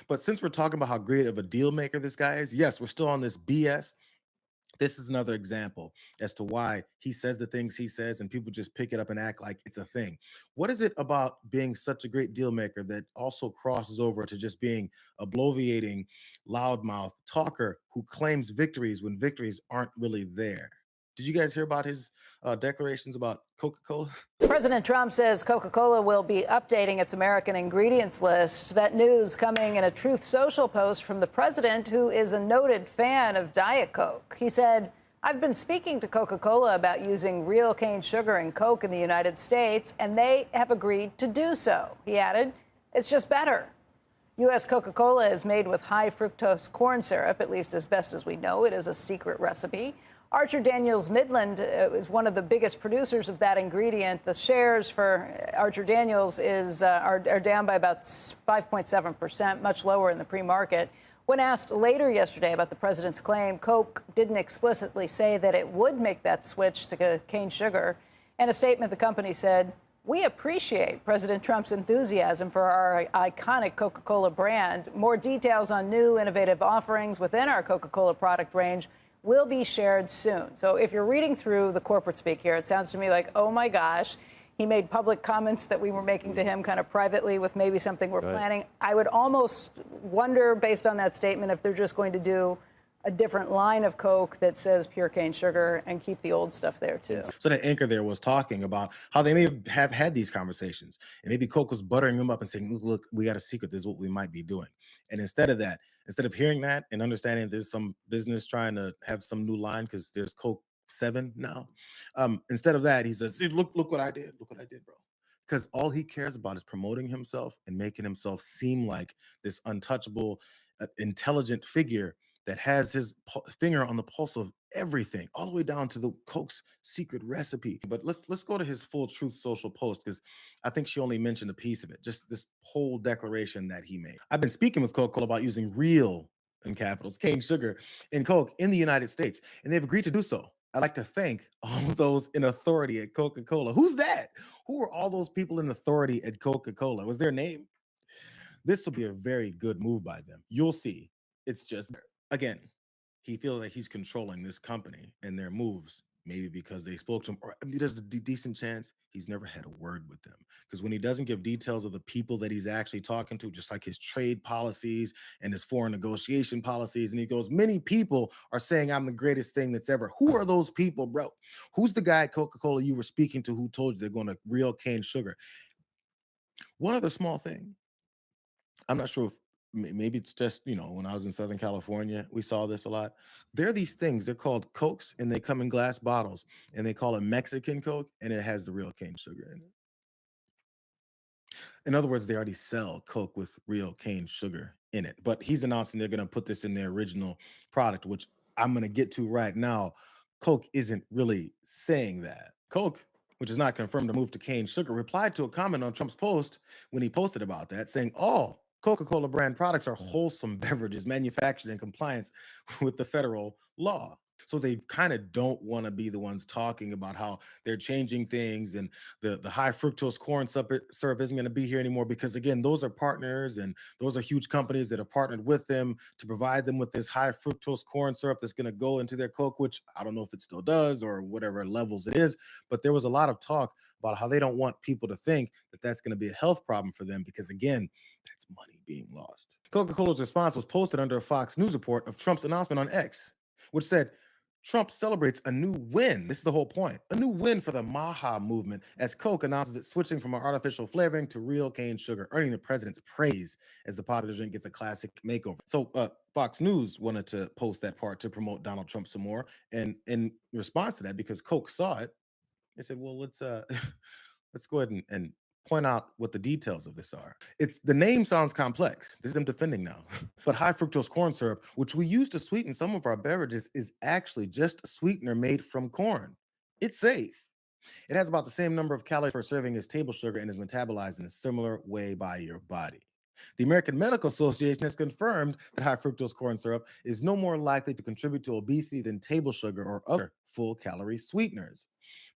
But since we're talking about how great of a deal maker this guy is, yes, we're still on this BS. This is another example as to why he says the things he says and people just pick it up and act like it's a thing. What is it about being such a great deal maker that also crosses over to just being a bloviating, loudmouth talker who claims victories when victories aren't really there? Did you guys hear about his declarations about Coca-Cola? President Trump says Coca-Cola will be updating its American ingredients list. That news coming in a Truth Social post from the president, who is a noted fan of Diet Coke. He said, I've been speaking to Coca-Cola about using real cane sugar in Coke in the United States, and they have agreed to do so. He added, it's just better. U.S. Coca-Cola is made with high fructose corn syrup, at least as best as we know. It is a secret recipe. Archer Daniels Midland is one of the biggest producers of that ingredient. The shares for Archer Daniels are down by about 5.7%, much lower in the pre-market. When asked later yesterday about the president's claim, Coke didn't explicitly say that it would make that switch to cane sugar. In a statement, the company said, we appreciate President Trump's enthusiasm for our iconic Coca-Cola brand. More details on new innovative offerings within our Coca-Cola product range will be shared soon. So if you're reading through the corporate speak here, it sounds to me like, oh my gosh, he made public comments that we were making to him kind of privately with maybe something we're planning. I would almost wonder, based on that statement, if they're just going to do a different line of Coke that says pure cane sugar and keep the old stuff there too. So that anchor there was talking about how they may have had these conversations, and maybe Coke was buttering them up and saying, "Look, we got a secret. This is what we might be doing." And instead of that, instead of hearing that and understanding there's some business trying to have some new line because there's Coke 7 now, instead of that, he says, "Dude, look what I did. Look what I did, bro." Because all he cares about is promoting himself and making himself seem like this untouchable, intelligent figure that has his finger on the pulse of everything, all the way down to the Coke's secret recipe. But let's go to his full Truth Social post because I think she only mentioned a piece of it. Just this whole declaration that he made. I've been speaking with Coca-Cola about using real, in capitals, cane sugar in Coke in the United States, and they've agreed to do so. I'd like to thank all of those in authority at Coca-Cola. Who's that? Who are all those people in authority at Coca-Cola? Was their name? This will be a very good move by them. You'll see. It's just again, he feels like he's controlling this company and their moves. Maybe because they spoke to him, or I mean, there's a decent chance he's never had a word with them. Because when he doesn't give details of the people that he's actually talking to, just like his trade policies and his foreign negotiation policies, and he goes, many people are saying I'm the greatest thing that's ever. Who are those people, bro? Who's the guy at Coca-Cola you were speaking to who told you they're going to real cane sugar? One other small thing. I'm not sure if maybe it's just, when I was in Southern California, we saw this a lot. There are these things, they're called Cokes and they come in glass bottles and they call it Mexican Coke and it has the real cane sugar in it. In other words, they already sell Coke with real cane sugar in it. But he's announcing they're going to put this in their original product, which I'm going to get to right now. Coke isn't really saying that. Coke, which is not confirmed to move to cane sugar, replied to a comment on Trump's post when he posted about that, saying all Coca-Cola brand products are wholesome beverages manufactured in compliance with the federal law. So they kind of don't want to be the ones talking about how they're changing things and the high fructose corn syrup isn't going to be here anymore because again, those are partners and those are huge companies that have partnered with them to provide them with this high fructose corn syrup that's going to go into their Coke, which I don't know if it still does or whatever levels it is, but there was a lot of talk about how they don't want people to think that that's going to be a health problem for them because again, that's money being lost. Coca-Cola's response was posted under a Fox News report of Trump's announcement on X, which said Trump celebrates a new win. This is the whole point. A new win for the MAGA movement as Coke announces it's switching from artificial flavoring to real cane sugar, earning the president's praise as the popular drink gets a classic makeover. So Fox News wanted to post that part to promote Donald Trump some more. And in response to that, because Coke saw it, they said, well, let's let's go ahead and point out what the details of this are. It's the name sounds complex. This is them defending now. But high fructose corn syrup, which we use to sweeten some of our beverages, is actually just a sweetener made from corn. It's safe. It has about the same number of calories per serving as table sugar and is metabolized in a similar way by your body. The American Medical Association has confirmed that high fructose corn syrup is no more likely to contribute to obesity than table sugar or other full calorie sweeteners.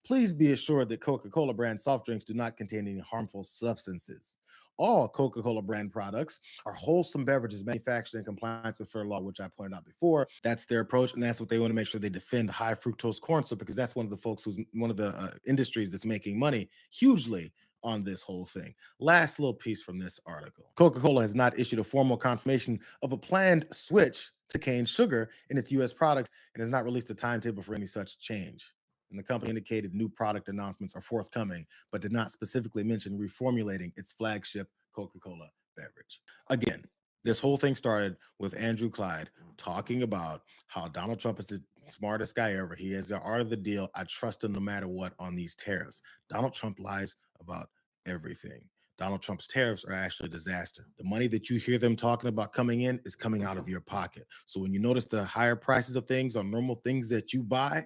Please be assured that Coca Cola brand soft drinks do not contain any harmful substances. all Coca-Cola brand products are wholesome beverages manufactured in compliance with federal law, which I pointed out before. That's their approach, and that's what they want to make sure they defend high fructose corn syrup, because that's one of the folks who's one of the industries that's making money hugely on this whole thing. Last little piece from this article. Coca-Cola has not issued a formal confirmation of a planned switch to cane sugar in its US products and has not released a timetable for any such change. And the company indicated new product announcements are forthcoming, but did not specifically mention reformulating its flagship Coca-Cola beverage. Again, this whole thing started with Andrew Clyde talking about how Donald Trump is the smartest guy ever. He has the art of the deal. I trust him no matter what on these tariffs. Donald Trump lies about everything. Donald Trump's tariffs are actually a disaster. The money that you hear them talking about coming in is coming out of your pocket. So when you notice the higher prices of things on normal things that you buy,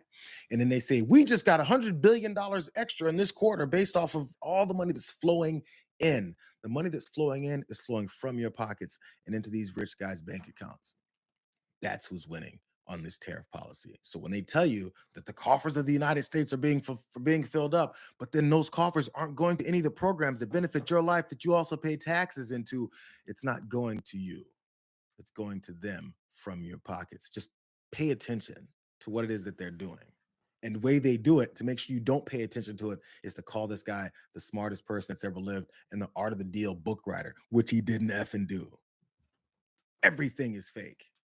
and then they say, we just got $100 billion extra in this quarter based off of all the money that's flowing in. The money that's flowing in is flowing from your pockets and into these rich guys' bank accounts. That's who's winning on this tariff policy. So when they tell you that the coffers of the United States are being filled up, but then those coffers aren't going to any of the programs that benefit your life that you also pay taxes into, it's not going to you. It's going to them from your pockets. Just pay attention to what it is that they're doing. And the way they do it to make sure you don't pay attention to it is to call this guy the smartest person that's ever lived and the art of the deal book writer, which he didn't effing do. Everything is fake.